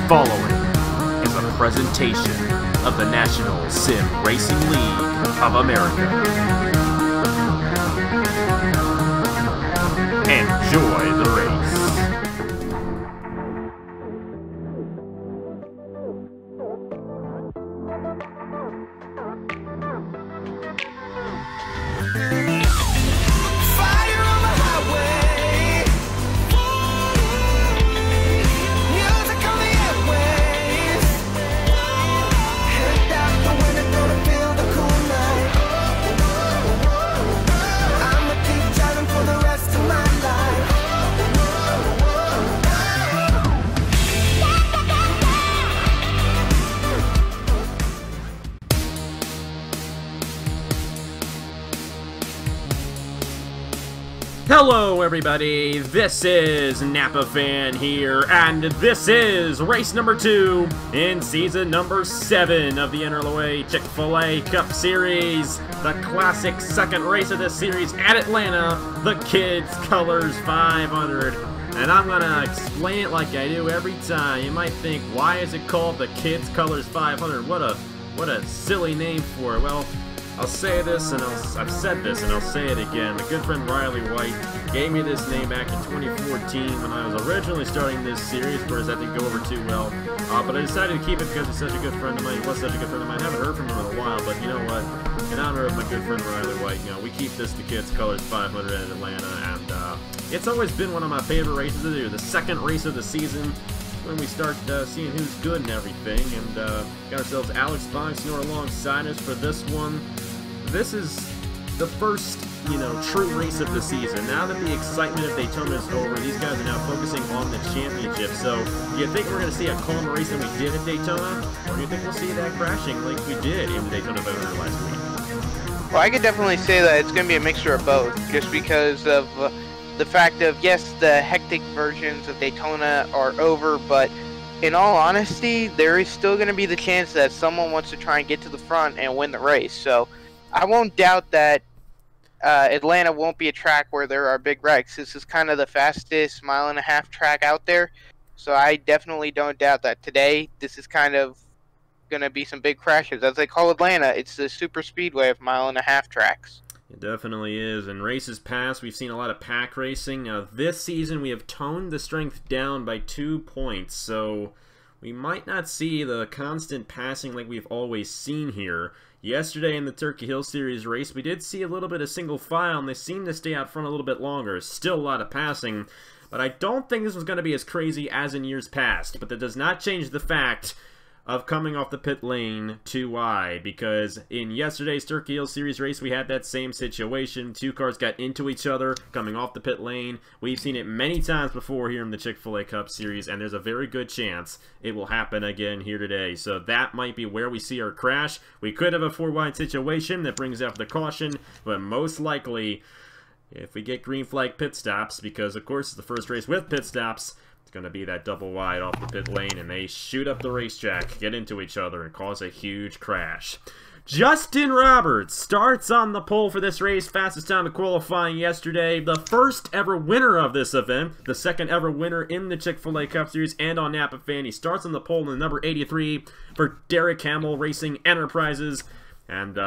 following is a presentation of the National Sim Racing League of America. Enjoy the race. Hello everybody, this is Napa Fan here, and this is race number 2 in season number 7 of the NRLOA Chick-fil-A Cup Series, the classic second race of this series at Atlanta, the Kidz Kolorz 500. And I'm gonna explain it like I do every time. You might think, why is it called the Kidz Kolorz 500? What a silly name for it. Well, I'll say this, and I've said this, and I'll say it again. My good friend Riley White gave me this name back in 2014 when I was originally starting this series. Of course, that didn't go over too well, but I decided to keep it because he's such a good friend of mine. He was such a good friend of mine. I haven't heard from him in a while, but you know what? In honor of my good friend Riley White, you know, we keep this the Kidz Kolorz 500 at Atlanta, and it's always been one of my favorite races to do. The second race of the season, when we start seeing who's good and everything, and got ourselves Alex Bonsignor alongside us for this one. This is the first, true race of the season. Now that the excitement of Daytona is over, these guys are now focusing on the championship. So, do you think we're going to see a calmer race than we did at Daytona? Or do you think we'll see that crashing like we did in the Daytona 500 last week? Well, I could definitely say that it's going to be a mixture of both, just because of the fact of, yes, the hectic versions of Daytona are over, but in all honesty, there is still going to be the chance that someone wants to try and get to the front and win the race. So, I won't doubt that Atlanta won't be a track where there are big wrecks. This is kind of the fastest mile-and-a-half track out there, so I definitely don't doubt that today this is kind of going to be some big crashes. As they call Atlanta, it's the super speedway of mile-and-a-half tracks. It definitely is. In races past, we've seen a lot of pack racing. Now, this season, we have toned the strength down by 2 points, so we might not see the constant passing like we've always seen here. Yesterday in the Turkey Hill Series race, we did see a little bit of single file, and they seem to stay out front a little bit longer. Still a lot of passing, but I don't think this was going to be as crazy as in years past. But that does not change the fact of coming off the pit lane too wide, because in yesterday's Turkey Hill Series race, we had that same situation. Two cars got into each other coming off the pit lane. We've seen it many times before here in the Chick-fil-A Cup Series, and there's a very good chance it will happen again here today. So that might be where we see our crash. We could have a 4-wide situation that brings out the caution, but most likely, if we get green flag pit stops, because of course it's the first race with pit stops, it's going to be that double wide off the pit lane, and they shoot up the racetrack, get into each other, and cause a huge crash. Justin Roberts starts on the pole for this race, fastest time of qualifying yesterday. The first ever winner of this event, the second ever winner in the Chick-fil-A Cup Series and on Napa Fan. He starts on the pole in the number 83 for Derek Hamill Racing Enterprises, and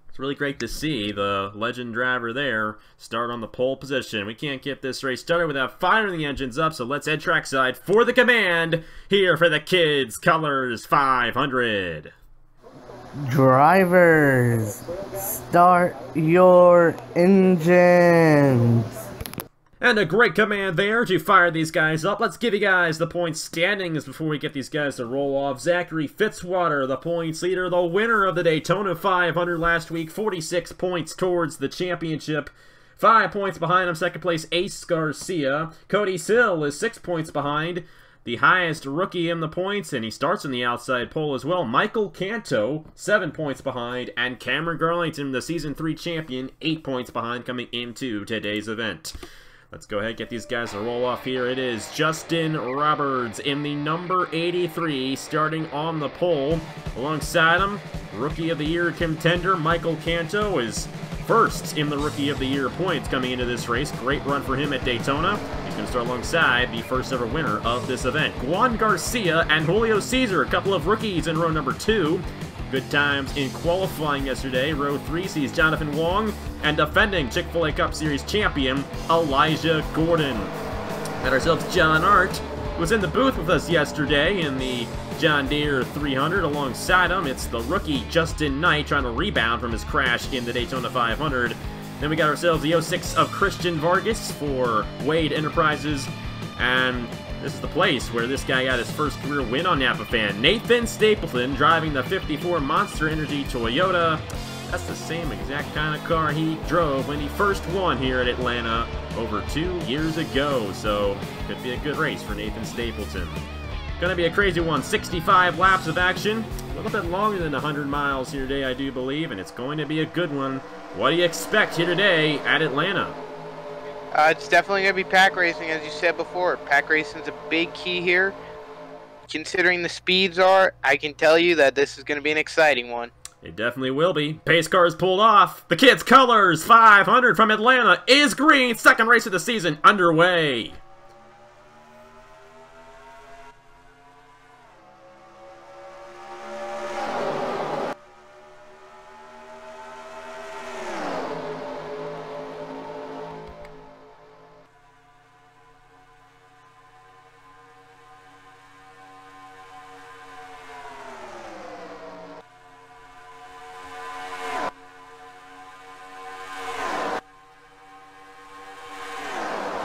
it's really great to see the legend driver there start on the pole position. We can't get this race started without firing the engines up, so let's head trackside for the command here for the Kidz Kolorz 500. Drivers, start your engines. And a great command there to fire these guys up. Let's give you guys the point standings before we get these guys to roll off. Zachary Fitzwater, the points leader, the winner of the Daytona 500 last week, 46 points towards the championship. 5 points behind him, second place Ace Garcia. Cody Sill is 6 points behind, the highest rookie in the points, and he starts in the outside pole as well. Michael Canto, 7 points behind, and Cameron Garlington, the Season 3 champion, 8 points behind coming into today's event. Let's go ahead and get these guys to roll off here. It is Justin Roberts in the number 83 starting on the pole. Alongside him, Rookie of the Year contender Michael Canto is first in the Rookie of the Year points coming into this race. Great run for him at Daytona. He He's going to start alongside the first ever winner of this event, Juan Garcia and Julio Cesar, a couple of rookies in row number 2. Good times in qualifying yesterday. Row 3 sees Jonathan Wong and defending Chick-fil-A Cup Series champion, Elijah Gordon. Had ourselves John Art, who was in the booth with us yesterday in the John Deere 300. Alongside him, it's the rookie Justin Knight trying to rebound from his crash in the Daytona 500. Then we got ourselves the 06 of Christian Vargas for Wade Enterprises. And this is the place where this guy got his first career win on Napa Fan. Nathan Stapleton driving the 54 Monster Energy Toyota. That's the same exact kind of car he drove when he first won here at Atlanta over 2 years ago. So, could be a good race for Nathan Stapleton. Gonna be a crazy one. 65 laps of action. A little bit longer than 100 miles here today, I do believe, and it's going to be a good one. What do you expect here today at Atlanta? It's definitely going to be pack racing, as you said before. Pack racing is a big key here. Considering the speeds I can tell you that this is going to be an exciting one. It definitely will be. Pace cars pulled off. The Kidz Kolorz 500 from Atlanta is green. Second race of the season underway.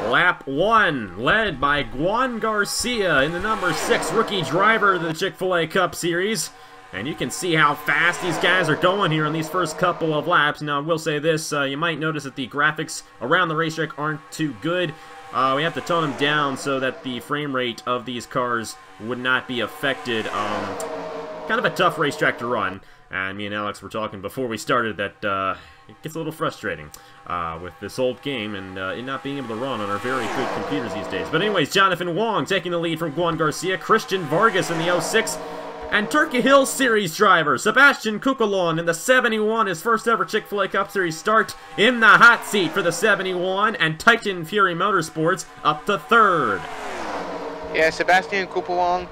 Lap 1, led by Juan Garcia in the number 6 rookie driver of the Chick-fil-A Cup Series. And you can see how fast these guys are going here on these first couple of laps. Now, I will say this, you might notice that the graphics around the racetrack aren't too good. We have to tone them down so that the frame rate of these cars would not be affected. Kind of a tough racetrack to run. And me and Alex were talking before we started that it gets a little frustrating with this old game and it not being able to run on our very good computers these days. But anyways, Jonathan Wong taking the lead from Juan Garcia, Christian Vargas in the 06, and Turkey Hill Series driver Sebastian Kukulon in the 71, his first ever Chick-fil-A Cup Series start in the hot seat for the 71, and Titan Fury Motorsports up to 3rd. Yeah, Sebastian Kukulon,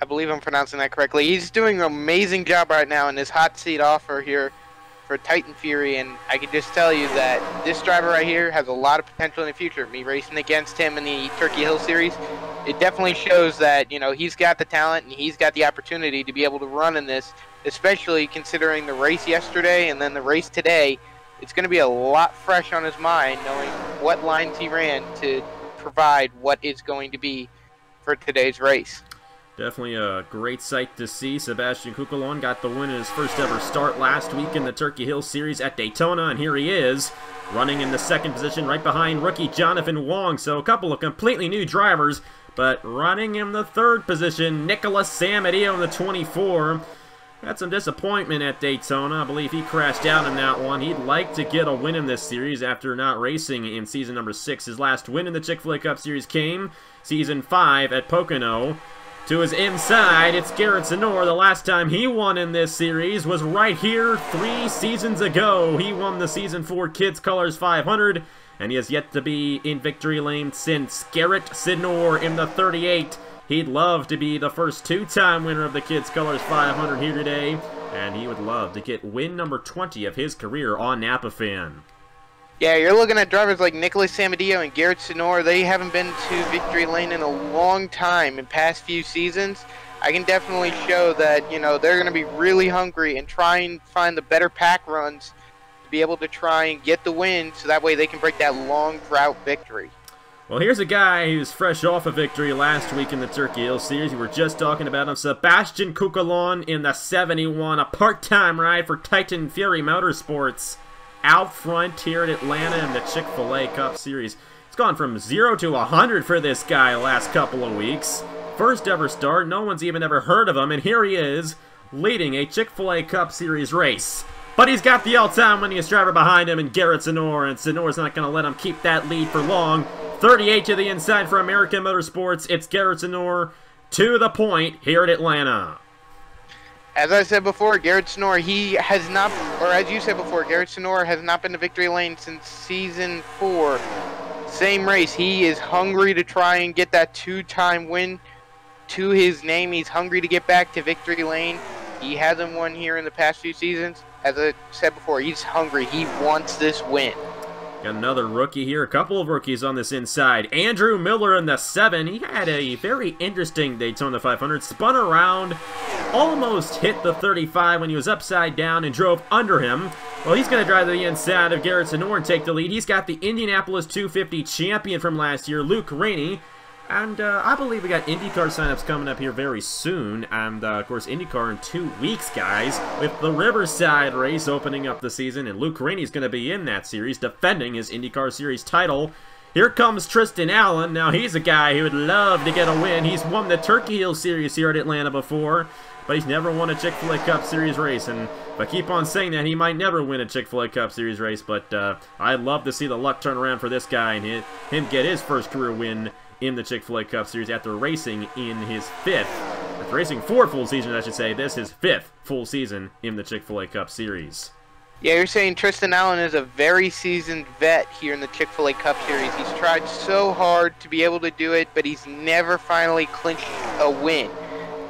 I believe I'm pronouncing that correctly. He's doing an amazing job right now in his hot seat offer here for Titan Fury, and I can just tell you that this driver right here has a lot of potential in the future. Me racing against him in the Turkey Hill Series, it definitely shows that, you know, he's got the talent and he's got the opportunity to be able to run in this, especially considering the race yesterday and then the race today. It's going to be a lot fresh on his mind knowing what lines he ran to provide what is going to be for today's race. Definitely a great sight to see. Sebastian Kukulon got the win in his first ever start last week in the Turkey Hill Series at Daytona, and here he is, running in the 2nd position right behind rookie Jonathan Wong. So a couple of completely new drivers, but running in the 3rd position, Nicholas Samadillo in the 24. Had some disappointment at Daytona. I believe he crashed out in that one. He'd like to get a win in this series after not racing in season number 6. His last win in the Chick-fil-A Cup Series came season 5 at Pocono. To his inside, it's Garrett Zenor. The last time he won in this series was right here 3 seasons ago. He won the Season 4 Kidz Kolorz 500, and he has yet to be in victory lane since. Garrett Zenor in the 38. He'd love to be the first 2-time winner of the Kidz Kolorz 500 here today, and he would love to get win number 20 of his career on Napa Fan. Yeah, you're looking at drivers like Nicholas Samadillo and Garrett Zenor. They haven't been to victory lane in a long time in past few seasons. I can definitely show that, you know, they're going to be really hungry and try and find the better pack runs to be able to try and get the win so that way they can break that long drought victory. Well, here's a guy who's fresh off a victory last week in the Turkey Hill Series. We were just talking about him. Sebastian Kukulon in the 71, a part-time ride for Titan Fury Motorsports. Out front here at Atlanta in the Chick-fil-A Cup Series. It's gone from 0 to 100 for this guy last couple of weeks. First ever start, no one's even ever heard of him, and here he is, leading a Chick-fil-A Cup Series race. But he's got the all-time winningest driver behind him in Garrett Zenor, and Zenor's not going to let him keep that lead for long. 38 to the inside for American Motorsports. It's Garrett Zenor to the point here at Atlanta. As I said before, Garrett Zenor, he has not, or as you said before, Garrett Zenor has not been to victory lane since Season 4. Same race. He is hungry to try and get that 2-time win to his name. He's hungry to get back to victory lane. He hasn't won here in the past few seasons. As I said before, he's hungry. He wants this win. Got another rookie here. A couple of rookies on this inside. Andrew Miller in the 7. He had a very interesting Daytona 500. Spun around, almost hit the 35 when he was upside down and drove under him. Well, he's going to drive to the inside of Garrett Sonor and take the lead. He's got the Indianapolis 250 champion from last year, Luke Rainey. And I believe we got IndyCar signups coming up here very soon. And, of course, IndyCar in 2 weeks, guys, with the Riverside race opening up the season. And Luke Rainey's going to be in that series, defending his IndyCar Series title. Here comes Tristan Allen. Now, he's a guy who would love to get a win. He's won the Turkey Hill Series here at Atlanta before, but he's never won a Chick-fil-A Cup Series race. And if I keep on saying that, he might never win a Chick-fil-A Cup Series race. But I'd love to see the luck turn around for this guy and him get his first career win in the Chick-fil-A Cup Series after racing in his 5th. After racing 4 full seasons, I should say. This is his 5th full season in the Chick-fil-A Cup Series. Yeah, you're saying Tristan Allen is a very seasoned vet here in the Chick-fil-A Cup Series. He's tried so hard to be able to do it, but he's never finally clinched a win.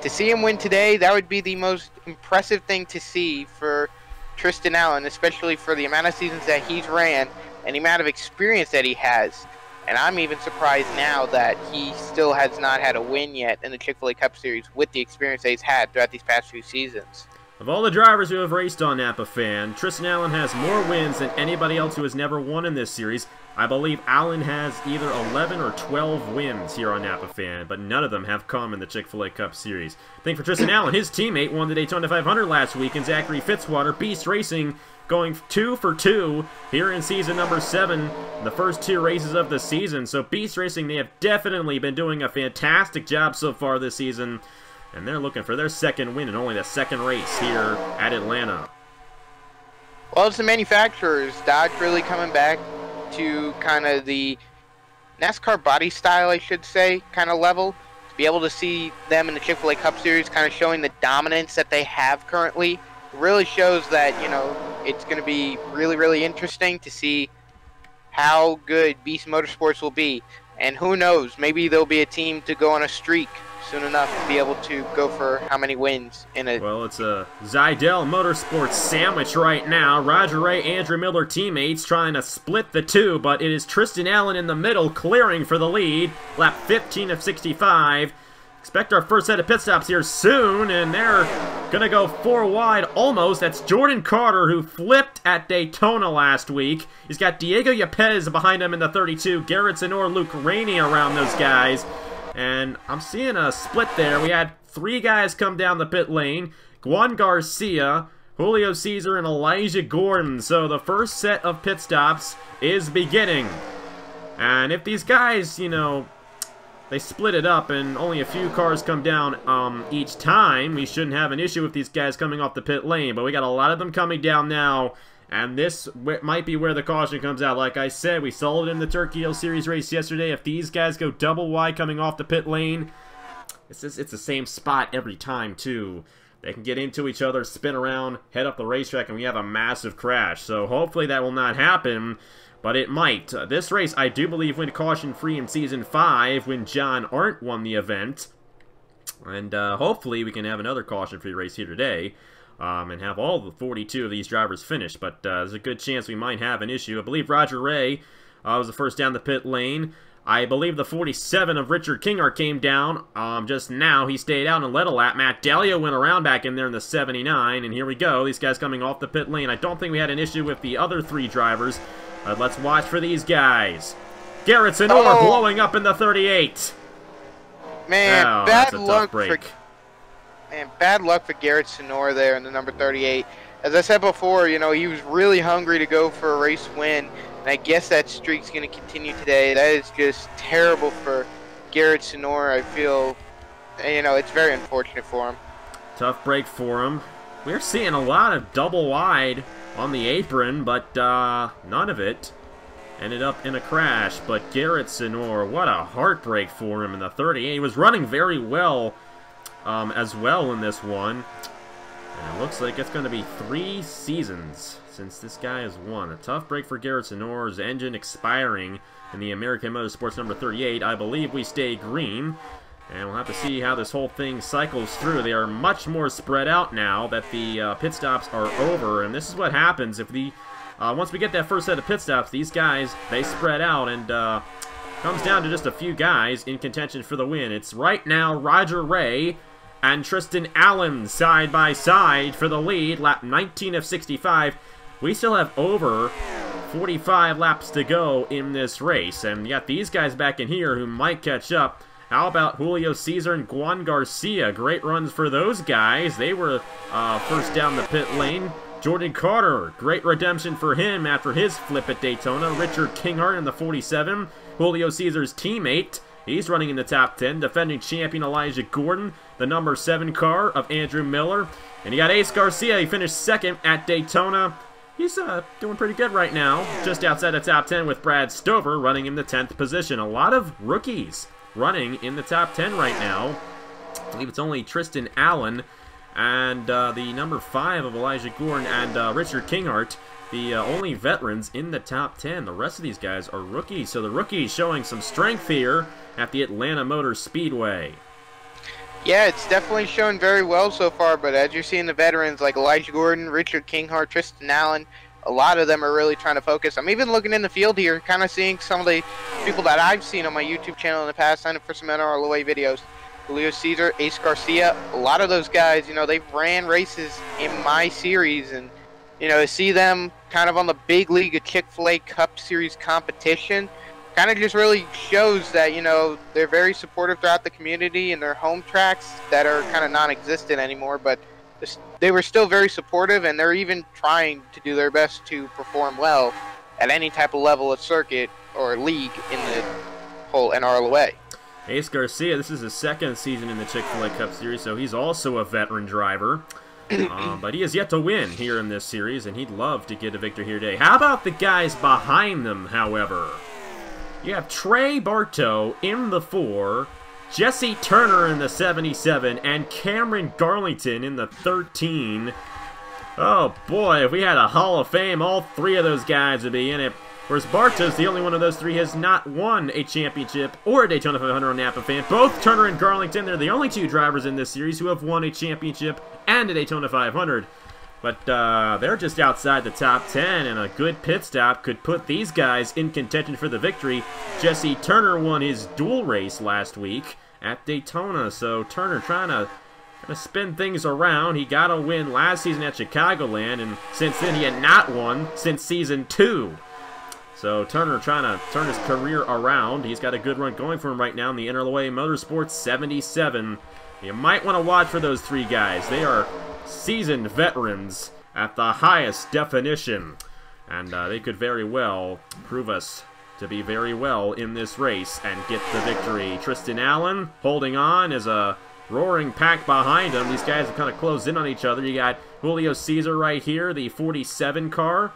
To see him win today, that would be the most impressive thing to see for Tristan Allen, especially for the amount of seasons that he's ran and the amount of experience that he has. And I'm even surprised now that he still has not had a win yet in the Chick-fil-A Cup Series with the experience that he's had throughout these past few seasons. Of all the drivers who have raced on Napa Fan, Tristan Allen has more wins than anybody else who has never won in this series. I believe Allen has either 11 or 12 wins here on Napa Fan, but none of them have come in the Chick-fil-A Cup Series. I think for Tristan Allen, his teammate won the Daytona 500 last week in Zachary Fitzwater. Beast Racing going 2 for 2 here in season number 7, the first 2 races of the season. So Beast Racing, they have definitely been doing a fantastic job so far this season, and they're looking for their 2nd win and only the 2nd race here at Atlanta. Well, it's the manufacturers. Dodge really coming back to kind of the NASCAR body style, I should say, kind of level. To be able to see them in the Chick-fil-A Cup Series kind of showing the dominance that they have currently really shows that, you know, it's going to be really, really interesting to see how good Beast Motorsports will be. And who knows, maybe there'll be a team to go on a streak soon enough to be able to go for how many wins in a... Well, it's a Zidell Motorsports sandwich right now. Roger Ray, Andrew Miller teammates trying to split the 2, but it is Tristan Allen in the middle clearing for the lead. Lap 15 of 65. Expect our first set of pit stops here soon, and they're going to go 4 wide almost. That's Jordan Carter, who flipped at Daytona last week. He's got Diego Yepes behind him in the 32. Garrett Sonor, Luke Rainey around those guys. And I'm seeing a split there. We had 3 guys come down the pit lane. Juan Garcia, Julio Cesar, and Elijah Gordon. So the first set of pit stops is beginning. And if these guys, you know, they split it up and only a few cars come down each time, we shouldn't have an issue with these guys coming off the pit lane. But we got a lot of them coming down now, and this might be where the caution comes out. Like I said, we saw it in the Turkey Hill Series race yesterday. If these guys go double wide coming off the pit lane, it's the same spot every time too. They can get into each other, spin around, head up the racetrack, and we have a massive crash. So hopefully that will not happen, but it might. This race, I do believe, went caution-free in Season 5 when John Arndt won the event. And hopefully we can have another caution-free race here today and have all the 42 of these drivers finish. But there's a good chance we might have an issue. I believe Roger Ray was the first down the pit lane. I believe the 47 of Richard Kingart came down just now. He stayed out and led a lap. Matt Dalio went around back in there in the 79. And here we go. These guys coming off the pit lane. I don't think we had an issue with the other 3 drivers. Let's watch for these guys. Garrett Sonor blowing up in the 38. Man, bad luck for Garrett Sonor there in the number 38. As I said before, you know, he was really hungry to go for a race win, and I guess that streak's going to continue today. That is just terrible for Garrett Sonor. I feel, you know, it's very unfortunate for him. Tough break for him. We're seeing a lot of double wide on the apron, but none of it ended up in a crash. But Garrett Sonor, what a heartbreak for him in the 38. He was running very well as well in this one. And it looks like it's going to be 3 seasons since this guy has won. A tough break for Garrett Sonor's engine expiring in the American Motorsports number 38. I believe we stay green. And we'll have to see how this whole thing cycles through. They are much more spread out now that the pit stops are over. And this is what happens if the once we get that first set of pit stops, these guys, they spread out and comes down to just a few guys in contention for the win. It's right now Roger Ray and Tristan Allen side by side for the lead. Lap 19 of 65. We still have over 45 laps to go in this race. And you got these guys back in here who might catch up. How about Julio Cesar and Juan Garcia? Great runs for those guys. They were first down the pit lane. Jordan Carter, great redemption for him after his flip at Daytona. Richard Kinghart in the 47. Julio Cesar's teammate. He's running in the top 10. Defending champion Elijah Gordon. The number 7 car of Andrew Miller. And you got Ace Garcia. He finished second at Daytona. He's doing pretty good right now. Just outside the top 10 with Brad Stover running in the 10th position. A lot of rookies running in the top 10 right now. I believe it's only Tristan Allen and the number 5 of Elijah Gordon and Richard Kinghart, the only veterans in the top 10. The rest of these guys are rookies, so the rookies showing some strength here at the Atlanta Motor Speedway. Yeah, it's definitely shown very well so far, but as you're seeing the veterans like Elijah Gordon, Richard Kinghart, Tristan Allen, a lot of them are really trying to focus. I'm even looking in the field here, kind of seeing some of the people that I've seen on my YouTube channel in the past, signing up for some NRLOA videos. Julio Cesar, Ace Garcia, a lot of those guys, you know, they've ran races in my series, and, you know, to see them kind of on the big league of Chick-fil-A Cup Series competition kind of just really shows that, you know, they're very supportive throughout the community and their home tracks that are kind of non-existent anymore, but they were still very supportive, and they're even trying to do their best to perform well at any type of level of circuit or league in the whole NRLOA. Ace Garcia, this is his second season in the Chick-fil-A Cup Series, so he's also a veteran driver. But he has yet to win here in this series, and he'd love to get a victory here today. How about the guys behind them, however? You have Trey Bartow in the 4, Jesse Turner in the 77, and Cameron Garlington in the 13. Oh boy, if we had a Hall of Fame, all 3 of those guys would be in it. Whereas Bartow's the only one of those 3 has not won a championship or a Daytona 500 on Napa Fan. Both Turner and Garlington, they're the only 2 drivers in this series who have won a championship and a Daytona 500. But they're just outside the top 10, and a good pit stop could put these guys in contention for the victory. Jesse Turner won his dual race last week at Daytona, so Turner trying to spin things around. He got a win last season at Chicagoland, and since then he had not won since season 2. So Turner trying to turn his career around. He's got a good run going for him right now in the NRLOA Motorsports 77. You might want to watch for those 3 guys. They are seasoned veterans at the highest definition, and they could very well prove us to be very well in this race and get the victory. Tristan Allen holding on as a roaring pack behind him. These guys have kind of closed in on each other. You got Julio Cesar right here, the 47 car.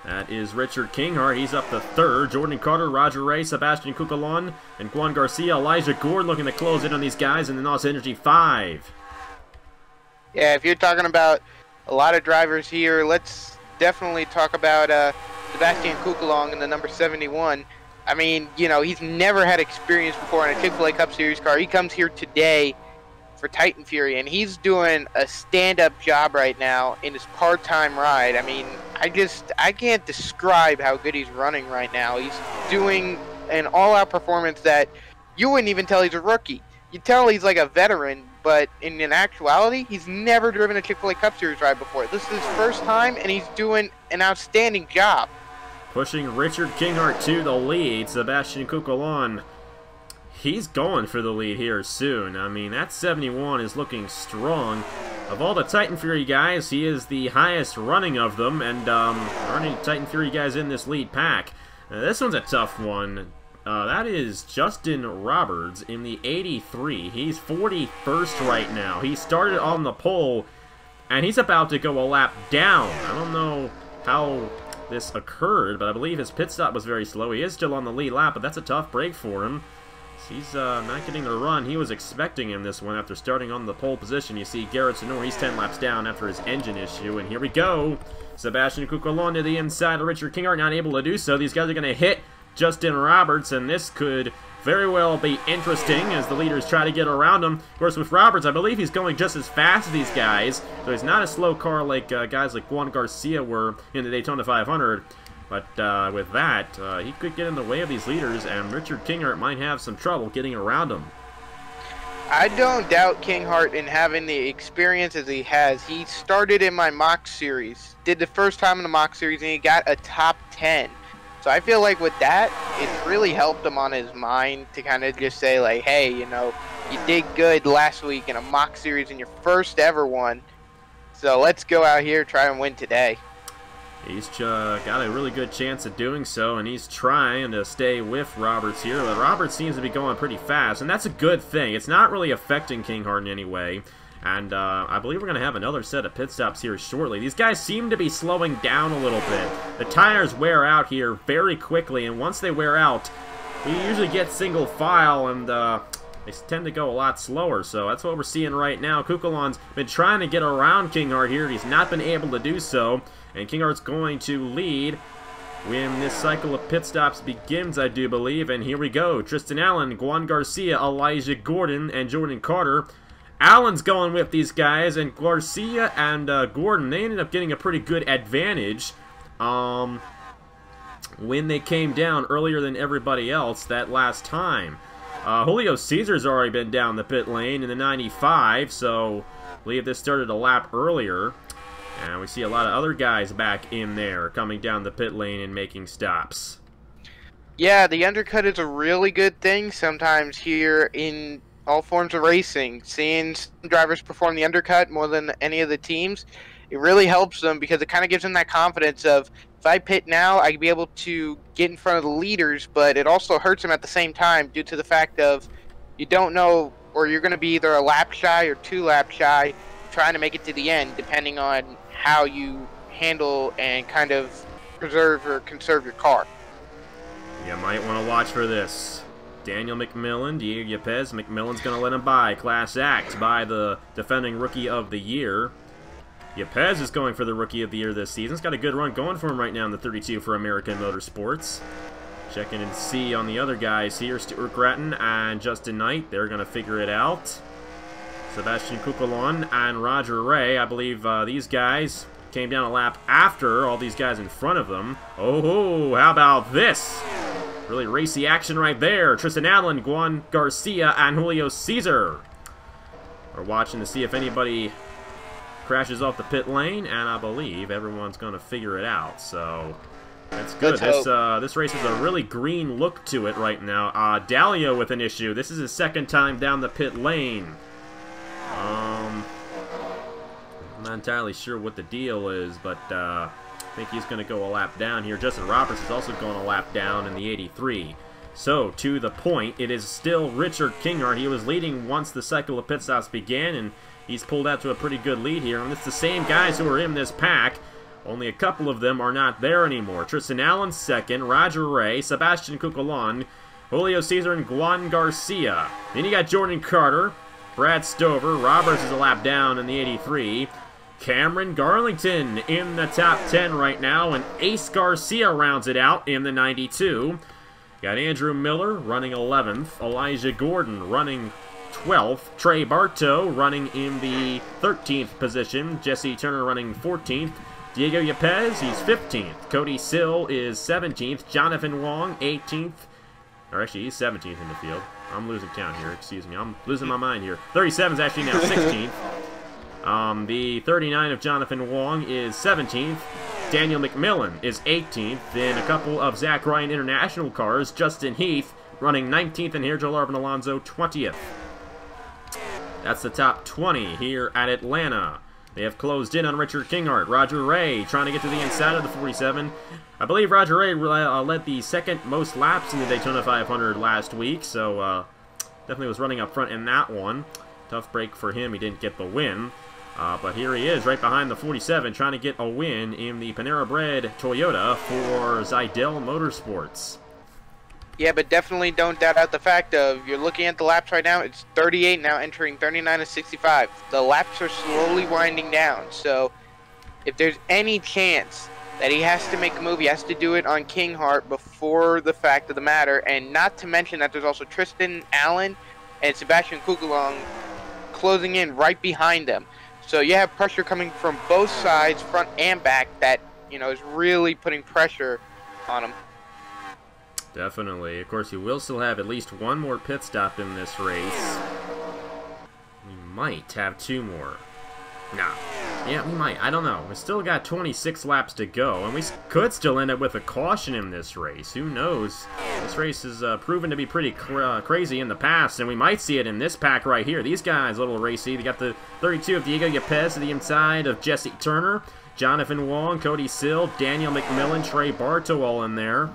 That is Richard Kinghart. He's up to 3rd. Jordan Carter, Roger Ray, Sebastian Cucalon, and Juan Garcia. Elijah Gordon looking to close in on these guys in the NOS Energy 5. Yeah, if you're talking about a lot of drivers here, let's definitely talk about Sebastian Cucalon in the number 71. I mean, you know, he's never had experience before in a Chick-fil-A Cup Series car. He comes here today for Titan Fury, and he's doing a stand-up job right now in his part-time ride. I mean, I can't describe how good he's running right now. He's doing an all-out performance that you wouldn't even tell he's a rookie. You tell he's like a veteran, but in actuality, he's never driven a Chick-fil-A Cup Series ride before. This is his first time, and he's doing an outstanding job. Pushing Richard Kinghart to the lead. Sebastian Cucalon, he's going for the lead here soon. I mean, that 71 is looking strong. Of all the Titan Fury guys, he is the highest running of them, and there aren't any Titan Fury guys in this lead pack. This one's a tough one. That is Justin Roberts in the 83. He's 41st right now. He started on the pole, and he's about to go a lap down. I don't know how this occurred, but I believe his pit stop was very slow. He is still on the lead lap, but that's a tough break for him. He's not getting the run he was expecting in this one after starting on the pole position. You see Garrett Sonor, he's 10 laps down after his engine issue, and here we go. Sebastian Cucalon to the inside of Richard Kinghart, not able to do so. These guys are going to hit Justin Roberts, and this could very well be interesting as the leaders try to get around him. Of course, with Roberts, I believe he's going just as fast as these guys, so he's not a slow car like guys like Juan Garcia were in the Daytona 500. But with that, he could get in the way of these leaders, and Richard Kinghart might have some trouble getting around him. I don't doubt Kinghart in having the experience as he has. He started in my mock series, did the first time in the mock series, and he got a top 10. So I feel like with that, it really helped him on his mind to kind of just say, like, hey, you know, you did good last week in a mock series in your first ever one. So let's go out here, try and win today. He's got a really good chance of doing so, and he's trying to stay with Roberts here. But Roberts seems to be going pretty fast, and that's a good thing. It's not really affecting Kinghart in any way. And I believe we're going to have another set of pit stops here shortly. These guys seem to be slowing down a little bit. The tires wear out here very quickly, and once they wear out, we usually get single file, and they tend to go a lot slower. So that's what we're seeing right now. Kukulon's been trying to get around Kinghart here. He's not been able to do so. And Kinghart's going to lead when this cycle of pit stops begins, I do believe. And here we go. Tristan Allen, Juan Garcia, Elijah Gordon, and Jordan Carter. Allen's going with these guys, and Garcia and Gordon, they ended up getting a pretty good advantage when they came down earlier than everybody else that last time. Julio Cesar's already been down the pit lane in the 95, so I believe this started a lap earlier. And we see a lot of other guys back in there coming down the pit lane and making stops. Yeah, the undercut is a really good thing sometimes here in all forms of racing. Seeing some drivers perform the undercut more than any of the teams, it really helps them because it kind of gives them that confidence of, if I pit now, I can be able to get in front of the leaders, but it also hurts them at the same time due to the fact of you don't know, or you're going to be either a lap shy or 2 laps shy trying to make it to the end, depending on how you handle and kind of preserve or conserve your car. You might want to watch for this. Daniel McMillan, Diego Yepes. McMillan's going to let him by. Class Act by the defending Rookie of the Year. Yepes is going for the Rookie of the Year this season. He's got a good run going for him right now in the 32 for American Motorsports. Checking and see on the other guys here. Stuart Gratton and Justin Knight. They're going to figure it out. Sebastian Kukulon and Roger Ray. I believe these guys came down a lap after all these guys in front of them. Oh, how about this? Really racy action right there. Tristan Allen, Juan Garcia, and Julio Cesar. We're watching to see if anybody crashes off the pit lane, and I believe everyone's going to figure it out. So that's good. This race has a really green look to it right now. Dalio with an issue. This is his second time down the pit lane. I'm not entirely sure what the deal is, but I think he's going to go a lap down here. Justin Roberts is also going a lap down in the 83. So, to the point, it is still Richard Kinghart. He was leading once the cycle of pit stops began, and he's pulled out to a pretty good lead here. And it's the same guys who are in this pack, only a couple of them are not there anymore. Tristan Allen second, Roger Ray, Sebastian Kukulon, Julio Cesar, and Juan Garcia. Then you got Jordan Carter, Brad Stover. Roberts is a lap down in the 83. Cameron Garlington in the top 10 right now, and Ace Garcia rounds it out in the 92. Got Andrew Miller running 11th, Elijah Gordon running 12th, Trey Bartow running in the 13th position, Jesse Turner running 14th, Diego Yepes, he's 15th, Cody Sill is 17th, Jonathan Wong 18th, or actually he's 17th in the field. I'm losing count here, excuse me, I'm losing my mind here. 37 is actually now 16th. The 39 of Jonathan Wong is 17th. Daniel McMillan is 18th. Then a couple of Zach Ryan International cars. Justin Heath running 19th, and here Joe Larvin Alonso 20th. That's the top 20 here at Atlanta. They have closed in on Richard Kinghart. Roger Ray trying to get to the inside of the 47. I believe Roger Ray led the second most laps in the Daytona 500 last week, so definitely was running up front in that one. Tough break for him. He didn't get the win. But here he is, right behind the 47, trying to get a win in the Panera Bread Toyota for Zidell Motorsports. Yeah, but definitely don't doubt out the fact of, you're looking at the laps right now, it's 38 now, entering 39 to 65. The laps are slowly winding down, so if there's any chance that he has to make a move. He has to do it on Kinghart before the fact of the matter. And not to mention that there's also Tristan Allen and Sebastian Kugelong closing in right behind them. So you have pressure coming from both sides, front and back, that, you know, is really putting pressure on him. Definitely. Of course, you will still have at least one more pit stop in this race. We might have 2 more. Nah. Yeah, we might. I don't know. We still got 26 laps to go, and we could still end up with a caution in this race. Who knows? This race has proven to be pretty crazy in the past, and we might see it in this pack right here. These guys, a little racy. They got the 32 of Diego Yepes to the inside of Jesse Turner, Jonathan Wong, Cody Sill, Daniel McMillan, Trey Bartow all in there.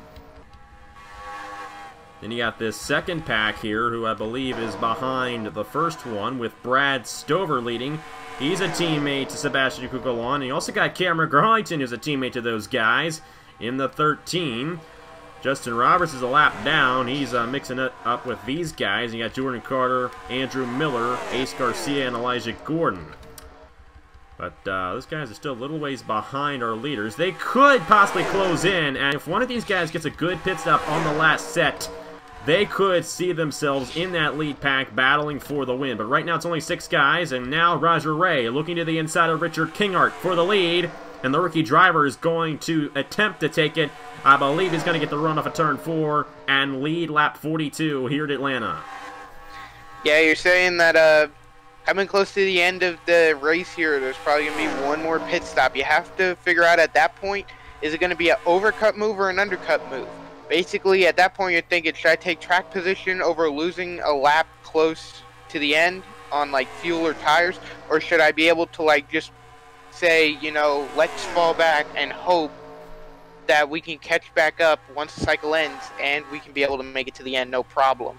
Then you got this second pack here, who I believe is behind the first one, with Brad Stover leading. He's a teammate to Sebastian Kugelon. You also got Cameron Garlington, who's a teammate to those guys, in the 13. Justin Roberts is a lap down. He's mixing it up with these guys. You got Jordan Carter, Andrew Miller, Ace Garcia, and Elijah Gordon. But those guys are still a little ways behind our leaders. They could possibly close in, and if one of these guys gets a good pit stop on the last set, they could see themselves in that lead pack battling for the win. But right now it's only 6 guys, and now Roger Ray looking to the inside of Richard Kinghart for the lead. And the rookie driver is going to attempt to take it. I believe he's going to get the run off of turn 4 and lead lap 42 here at Atlanta. Yeah, you're saying that coming close to the end of the race here, there's probably going to be one more pit stop. You have to figure out at that point, is it going to be an overcut move or an undercut move? Basically, at that point, you're thinking, should I take track position over losing a lap close to the end on, like, fuel or tires? Or should I be able to, like, just say, you know, let's fall back and hope that we can catch back up once the cycle ends and we can be able to make it to the end, no problem.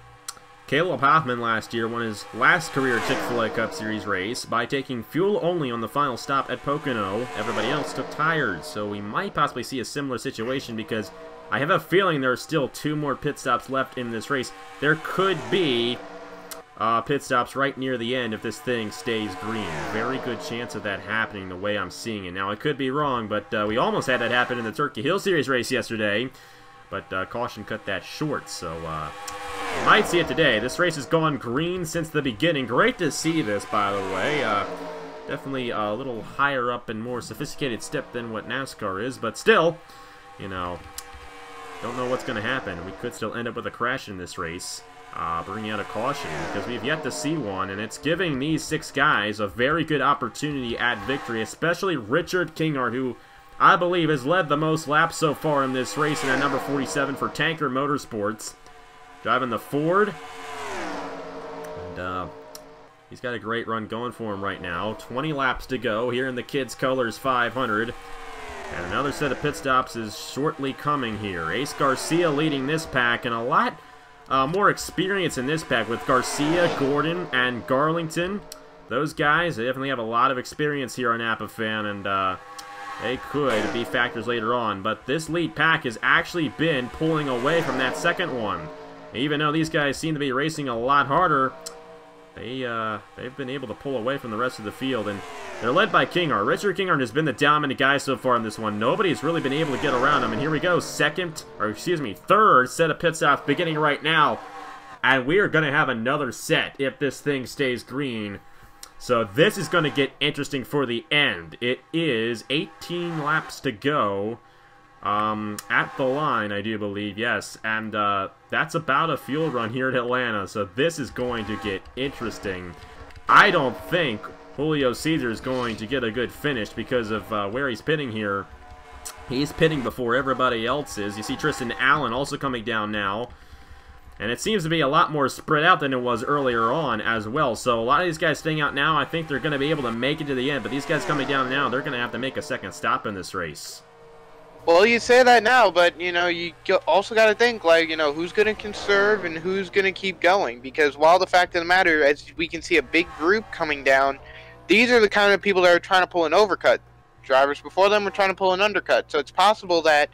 Caleb Hoffman last year won his last career Chick-fil-A Cup Series race by taking fuel only on the final stop at Pocono. Everybody else took tires, so we might possibly see a similar situation because I have a feeling there are still 2 more pit stops left in this race. There could be pit stops right near the end if this thing stays green. Very good chance of that happening the way I'm seeing it. Now, I could be wrong, but we almost had that happen in the Turkey Hill Series race yesterday. But caution cut that short, so you might see it today. This race has gone green since the beginning. Great to see this, by the way. Definitely a little higher up and more sophisticated step than what NASCAR is, but still, you know, don't know what's going to happen. We could still end up with a crash in this race, bringing out a caution, because we've yet to see one, and it's giving these 6 guys a very good opportunity at victory, especially Richard Kinghart, who I believe has led the most laps so far in this race in at number 47 for Tanker Motorsports, driving the Ford, and he's got a great run going for him right now. 20 laps to go here in the Kidz Kolorz 500. And another set of pit stops is shortly coming here. Ace Garcia leading this pack, and a lot more experience in this pack with Garcia, Gordon, and Garlington. Those guys, they definitely have a lot of experience here on APAFan, and they could be factors later on. But this lead pack has actually been pulling away from that second one. Even though these guys seem to be racing a lot harder, they've been able to pull away from the rest of the field, and they're led by Kinghart. Richard Kinghart has been the dominant guy so far in this one. Nobody's really been able to get around him, and here we go, third set of pit stops beginning right now, and we are going to have another set if this thing stays green. So this is going to get interesting for the end. It is 18 laps to go at the line, I do believe, yes, and that's about a fuel run here at Atlanta, so this is going to get interesting. I don't think Julio Cesar is going to get a good finish because of where he's pitting here. He's pitting before everybody else is. You see Tristan Allen also coming down now, and it seems to be a lot more spread out than it was earlier on as well. So a lot of these guys staying out now, I think they're going to be able to make it to the end, but these guys coming down now, they're going to have to make a second stop in this race. Well, you say that now, but, you know, you also got to think, like, you know, who's going to conserve and who's going to keep going. Because while the fact of the matter, as we can see a big group coming down, these are the kind of people that are trying to pull an overcut. Drivers before them were trying to pull an undercut. So it's possible that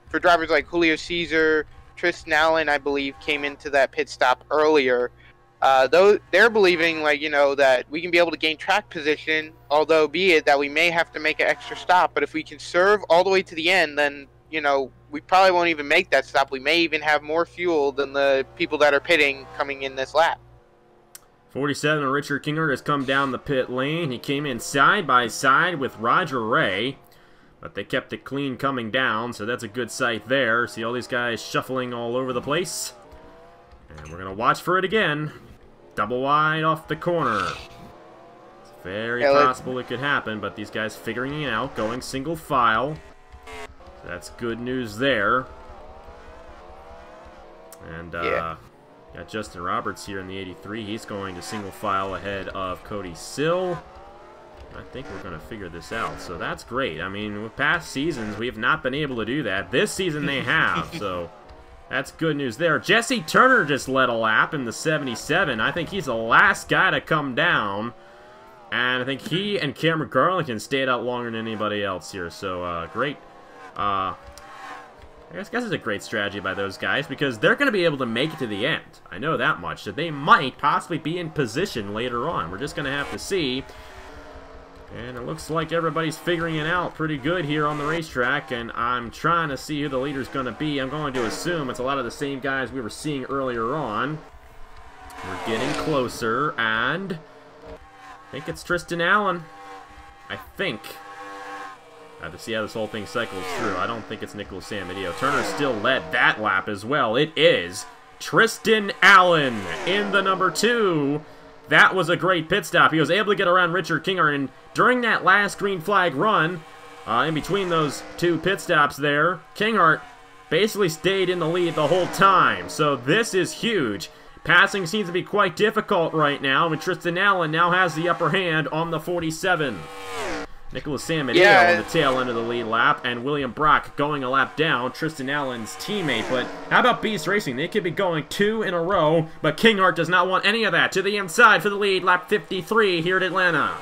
for drivers like Julio Cesar, Tristan Allen, I believe, came into that pit stop earlier, Though they're believing, like, you know, that we can be able to gain track position, although be it that we may have to make an extra stop. But if we can serve all the way to the end, then, you know, we probably won't even make that stop. We may even have more fuel than the people that are pitting coming in this lap. 47, Richard Kinghart has come down the pit lane. He came in side by side with Roger Ray, but they kept it clean coming down, so that's a good sight there. See all these guys shuffling all over the place. And we're going to watch for it again. Double wide off the corner. It's very possible it could happen, but these guys figuring it out, going single file. So that's good news there. And got Justin Roberts here in the 83. He's going to single file ahead of Cody Sill. I think we're going to figure this out, so that's great. I mean, with past seasons, we have not been able to do that. This season they have, so that's good news there. Jesse Turner just led a lap in the 77. I think he's the last guy to come down, and I think he and Cameron Garlington stayed out longer than anybody else here, so great. I guess it's a great strategy by those guys, because they're going to be able to make it to the end. I know that much, so they might possibly be in position later on. We're just going to have to see. And it looks like everybody's figuring it out pretty good here on the racetrack, and I'm trying to see who the leader's going to be. I'm going to assume it's a lot of the same guys we were seeing earlier on. We're getting closer, and I think it's Tristan Allen. I think. I have to see how this whole thing cycles through. I don't think it's Nicholas Samadeo. Turner still led that lap as well. It is Tristan Allen in the number 2. That was a great pit stop. He was able to get around Richard Kinghart, and during that last green flag run, in between those 2 pit stops there, Kinghart basically stayed in the lead the whole time. So this is huge. Passing seems to be quite difficult right now, and Tristan Allen now has the upper hand on the 47. Nicholas Samadeo on the tail end of the lead lap, and William Brock going a lap down, Tristan Allen's teammate. But how about Beast Racing? They could be going 2 in a row, but Kinghart does not want any of that. To the inside for the lead, lap 53 here at Atlanta.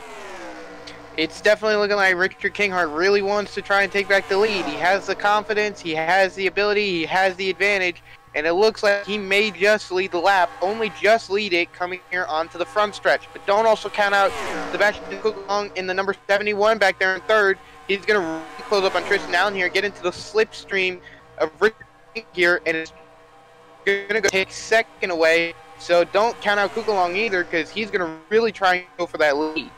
It's definitely looking like Richard Kinghart really wants to try and take back the lead. He has the confidence, he has the ability, he has the advantage, and it looks like he may just lead the lap, only just lead it coming here onto the front stretch. But don't also count out Sebastian Kuckelong in the number 71 back there in 3rd. He's going to really close up on Tristan Allen here, get into the slipstream of Richard here, and it's going to go take 2nd away. So don't count out Kuckelong either, because he's going to really try and go for that lead.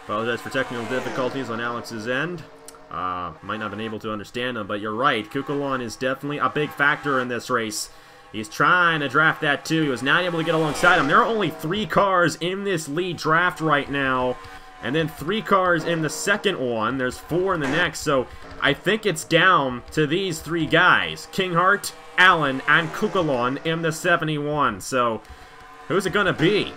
Apologize for technical difficulties on Alex's end. Might not have been able to understand them, but you're right. Kuckelong is definitely a big factor in this race. He's trying to draft that too. He was not able to get alongside him. There are only 3 cars in this lead draft right now, and then 3 cars in the second one. There's 4 in the next, so I think it's down to these 3 guys. Kinghart, Allen, and Kuckelong in the 71. So who's it going to be?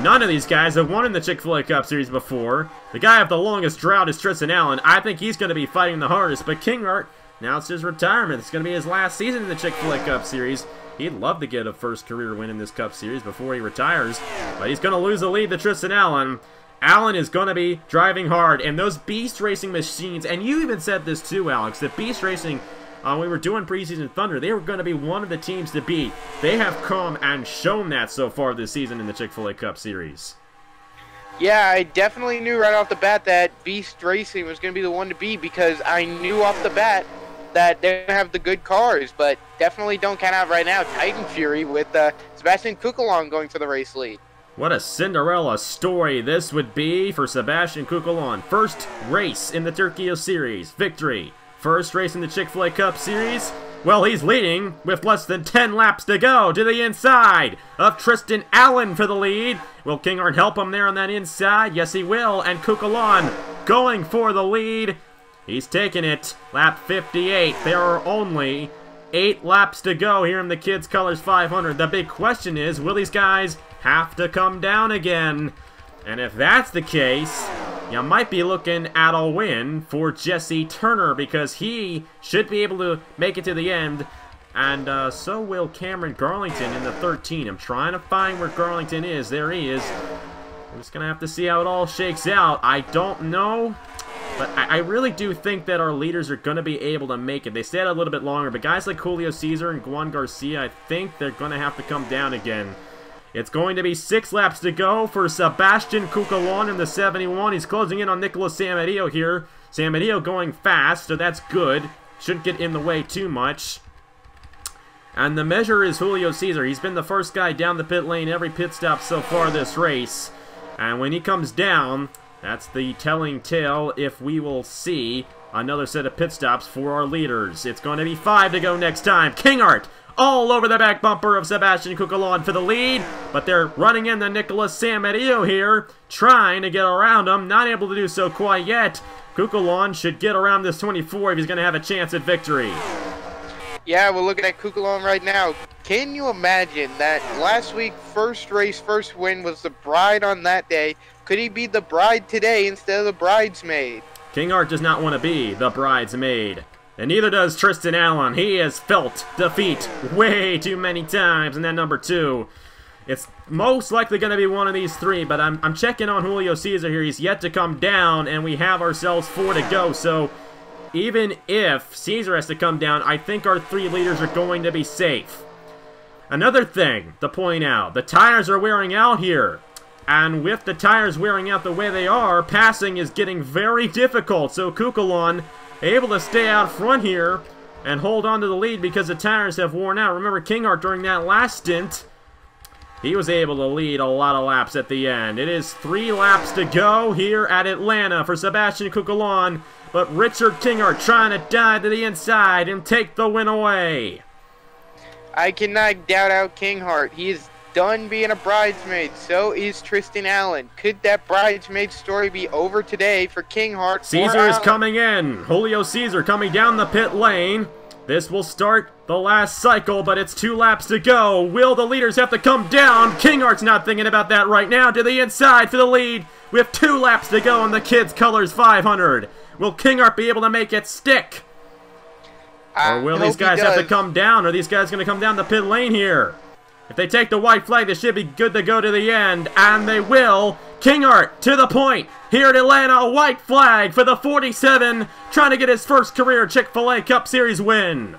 None of these guys have won in the Chick-fil-A Cup Series before. The guy with the longest drought is Tristan Allen. I think he's going to be fighting the hardest, but Kinghart, now it's his retirement. It's going to be his last season in the Chick-fil-A Cup Series. He'd love to get a first career win in this Cup Series before he retires, but he's going to lose the lead to Tristan Allen. Allen is going to be driving hard, and those Beast Racing machines, and you even said this too, Alex, that Beast Racing, we were doing preseason Thunder, they were going to be one of the teams to beat. They have come and shown that so far this season in the Chick-fil-A Cup Series. Yeah, I definitely knew right off the bat that Beast Racing was going to be the one to beat, because I knew off the bat that they don't have the good cars, but definitely don't count out right now Titan Fury with Sebastian Kuckelong going for the race lead. What a Cinderella story this would be for Sebastian Kuckelong. First race in the Turkey Series, victory. First race in the Chick-fil-A Cup Series, well, he's leading with less than 10 laps to go to the inside of Tristan Allen for the lead. Will Kinghart help him there on that inside? Yes, he will, and Kuckelong going for the lead. He's taking it. Lap 58. There are only 8 laps to go here in the Kidz Kolorz 500. The big question is, will these guys have to come down again? And if that's the case, you might be looking at a win for Jesse Turner, because he should be able to make it to the end. And so will Cameron Garlington in the 13. I'm trying to find where Garlington is. There he is. We're just going to have to see how it all shakes out. I don't know. But I really do think that our leaders are going to be able to make it. They stayed a little bit longer, but guys like Julio Cesar and Juan Garcia, I think they're going to have to come down again It's going to be 6 laps to go for Sebastian Cucolon in the 71. He's closing in on Nicolas Samadio here. Samadio going fast, so that's good. Shouldn't get in the way too much. And the measure is Julio Cesar. He's been the first guy down the pit lane every pit stop so far this race. And when he comes down, that's the telling tale if we will see another set of pit stops for our leaders. It's going to be 5 to go next time. Kingart all over the back bumper of Sebastian Cucolon for the lead, but they're running into Nicolas Samadio here, trying to get around him. Not able to do so quite yet. Cucolon should get around this 24 if he's going to have a chance at victory. Yeah, we're looking at Cucolon right now. Can you imagine that last week, first race, first win was the bride on that day? Could he be the bride today instead of the bridesmaid? Kingart does not want to be the bridesmaid. And neither does Tristan Allen. He has felt defeat way too many times in that number 2. It's most likely going to be one of these 3, but I'm checking on Julio Cesar here. He's yet to come down, and we have ourselves 4 to go, so even if Cesar has to come down, I think our 3 leaders are going to be safe. Another thing to point out, the tires are wearing out here. And with the tires wearing out the way they are, passing is getting very difficult. So Cucolon able to stay out front here and hold on to the lead because the tires have worn out. Remember Kingart during that last stint, he was able to lead a lot of laps at the end. It is 3 laps to go here at Atlanta for Sebastian Cucolon. But Richard Kingart trying to dive to the inside and take the win away. I cannot doubt out Kingart. He is done being a bridesmaid. So is Tristan Allen. Could that bridesmaid story be over today for Kingart? Cesar is coming in. Julio Cesar coming down the pit lane. This will start the last cycle, but it's 2 laps to go. Will the leaders have to come down? Kingart's not thinking about that right now. To the inside for the lead. We have 2 laps to go on the Kidz Kolorz 500. Will Kingart be able to make it stick? Or will these guys have to come down? Are these guys going to come down the pit lane here? If they take the white flag, they should be good to go to the end. And they will. Kingart to the point. Here at Atlanta, a white flag for the 47. Trying to get his first career Chick-fil-A Cup Series win.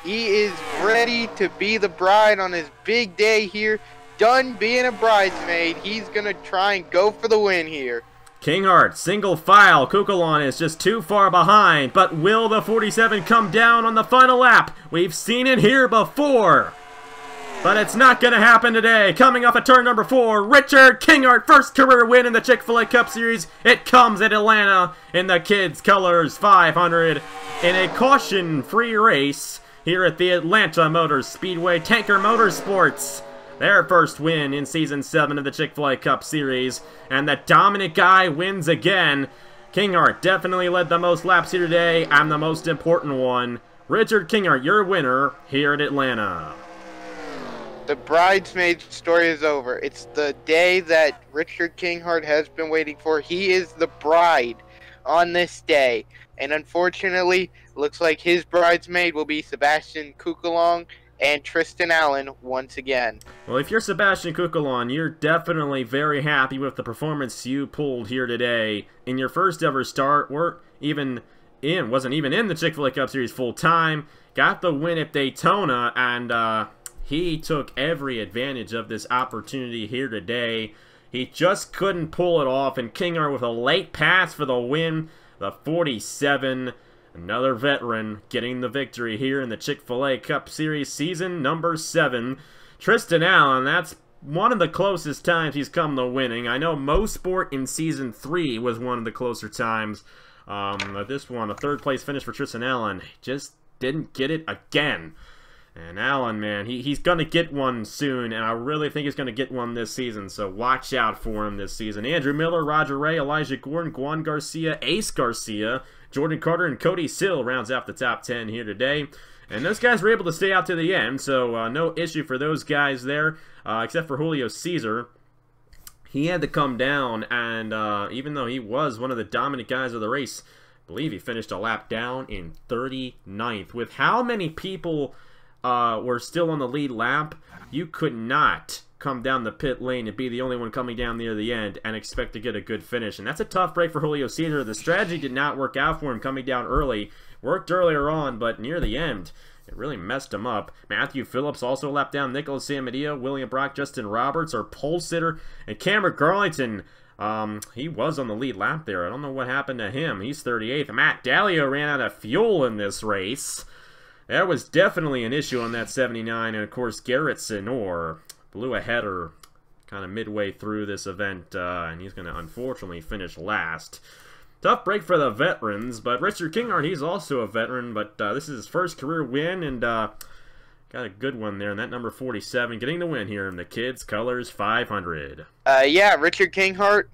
He is ready to be the bride on his big day here. Done being a bridesmaid. He's going to try and go for the win here. Kingart, single file. Cucolon is just too far behind. But will the 47 come down on the final lap? We've seen it here before. But it's not going to happen today. Coming off of turn number 4, Richard Kingart, first career win in the Chick-fil-A Cup Series. It comes at Atlanta in the Kidz Kolorz 500 in a caution-free race here at the Atlanta Motor Speedway. Tanker Motorsports, their first win in Season 7 of the Chick-fil-A Cup Series. And the dominant guy wins again. Kingart definitely led the most laps here today, and the most important one. Richard Kingart, your winner here at Atlanta. The bridesmaid story is over. It's the day that Richard Kingart has been waiting for. He is the bride on this day. And unfortunately, looks like his bridesmaid will be Sebastian Cucolon and Tristan Allen once again. Well, if you're Sebastian Cucolon, you're definitely very happy with the performance you pulled here today. In your first ever start, wasn't even in the Chick-fil-A Cup Series full time. Got the win at Daytona, and he took every advantage of this opportunity here today. He just couldn't pull it off, and Kingart with a late pass for the win. The 47, another veteran, getting the victory here in the Chick-fil-A Cup Series season number 7. Tristan Allen, that's one of the closest times he's come to winning. I know Mosport in Season 3 was one of the closer times. This one, a 3rd place finish for Tristan Allen. Just didn't get it again. And Allen, man, he's going to get one soon, and I really think he's going to get one this season, so watch out for him this season. Andrew Miller, Roger Ray, Elijah Gordon, Juan Garcia, Ace Garcia, Jordan Carter, and Cody Sill rounds out the top 10 here today. And those guys were able to stay out to the end, so no issue for those guys there, except for Julio Cesar. He had to come down, and even though he was one of the dominant guys of the race, I believe he finished a lap down in 39th. With how many people were still on the lead lap, you could not come down the pit lane and be the only one coming down near the end and expect to get a good finish. And that's a tough break for Julio Cesar. The strategy did not work out for him coming down early. Worked earlier on, but near the end, It really messed him up. Matthew Phillips also a lap down. Nicholas Samadio, William Brock, Justin Roberts, our pole sitter, and Cameron Garlington. He was on the lead lap there. I don't know what happened to him. He's 38th. Matt Dallio ran out of fuel in this race. That was definitely an issue on that 79. And, of course, Garrett Sinor blew a header kind of midway through this event, and he's going to unfortunately finish last. Tough break for the veterans, but Richard Kinghart, he's also a veteran, but this is his first career win, and got a good one there, and that number 47 getting the win here in the Kidz Kolorz 500. Yeah, Richard Kinghart,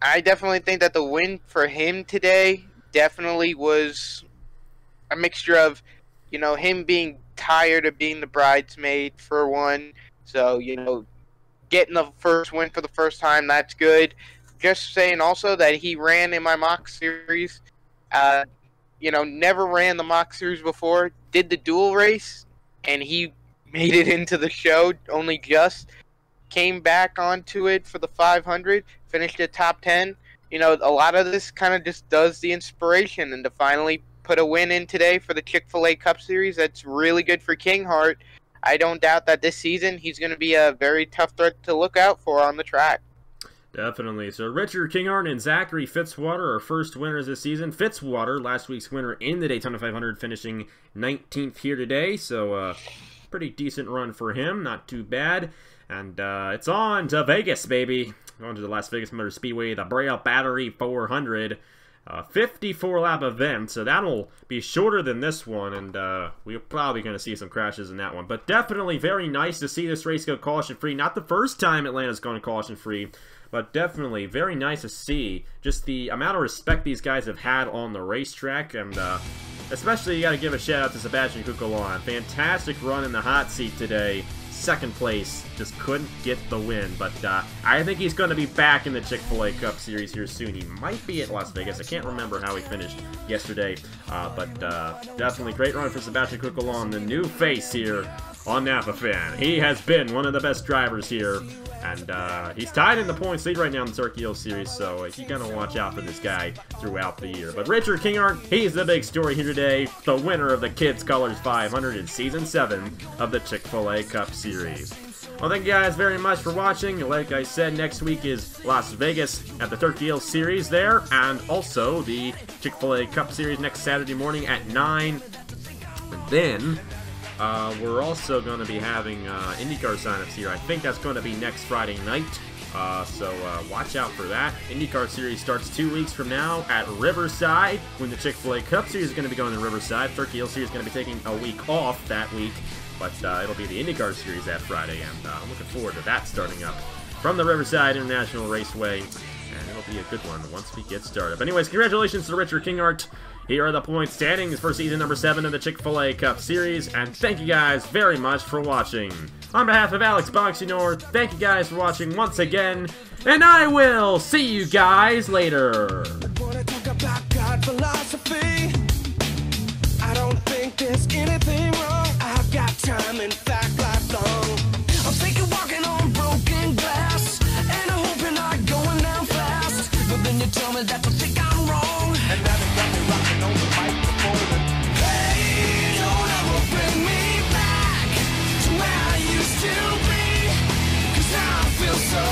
I definitely think that the win for him today definitely was a mixture of, you know, him being tired of being the bridesmaid for one, so, you know, getting the first win for the first time, that's good. Just saying also that he ran in my mock series. You know, never ran the mock series before. Did the dual race, and he made it into the show. Only just came back onto it for the 500. Finished at top 10. You know, a lot of this kind of just does the inspiration. And to finally put a win in today for the Chick-fil-A Cup Series, that's really good for Kinghart. I don't doubt that this season he's going to be a very tough threat to look out for on the track. Definitely. So Richard Kinghart and Zachary Fitzwater are first winners this season. Fitzwater, last week's winner in the Daytona 500, finishing 19th here today. So pretty decent run for him. Not too bad. And it's on to Vegas, baby. On to the Las Vegas Motor Speedway, the Braille Battery 400. 54-lap event, so that'll be shorter than this one, and we're probably going to see some crashes in that one. But definitely very nice to see this race go caution-free. Not the first time Atlanta's gone caution-free, but definitely very nice to see just the amount of respect these guys have had on the racetrack, and especially you got to give a shout-out to Sebastian Kukulon. Fantastic run in the hot seat today. Second place, just couldn't get the win, but I think he's going to be back in the Chick-fil-A Cup Series here soon. He might be at Las Vegas. I can't remember how he finished yesterday, but definitely great run for Sebastian Kukulon, the new face here on Napa Fan. He has been one of the best drivers here, and he's tied in the points lead right now in the Turkey Hill Series, so you got to watch out for this guy throughout the year. But Richard Kinghart, he's the big story here today, the winner of the Kidz Kolorz 500 in Season 7 of the Chick-fil-A Cup Series. Well, thank you guys very much for watching. Like I said, next week is Las Vegas at the Turkey Hill Series there, and also the Chick-fil-A Cup Series next Saturday morning at 9. And then we're also going to be having IndyCar signups here. I think that's going to be next Friday night. So watch out for that. IndyCar Series starts 2 weeks from now at Riverside, when the Chick-fil-A Cup Series is going to be going to Riverside. Turkey Hill Series is going to be taking a week off that week, but it'll be the IndyCar Series that Friday, and I'm looking forward to that starting up from the Riverside International Raceway, and it'll be a good one once we get started. But anyways, congratulations to Richard Kinghart. Here are the point standings for season number 7 of the Chick-fil-A Cup Series, and thank you guys very much for watching. On behalf of Alex Boxinor, thank you guys for watching once again, and I will see you guys later. Wanna talk about God philosophy? I don't think there's anything wrong. I've got time, in fact, lifelong. I'm thinking walking on broken glass, and I hope you're not going down fast. But then you tell me that you think I'm wrong, and that is got me rocking on the microphone. Hey, don't ever bring me back to where I used to be, 'cause now I feel so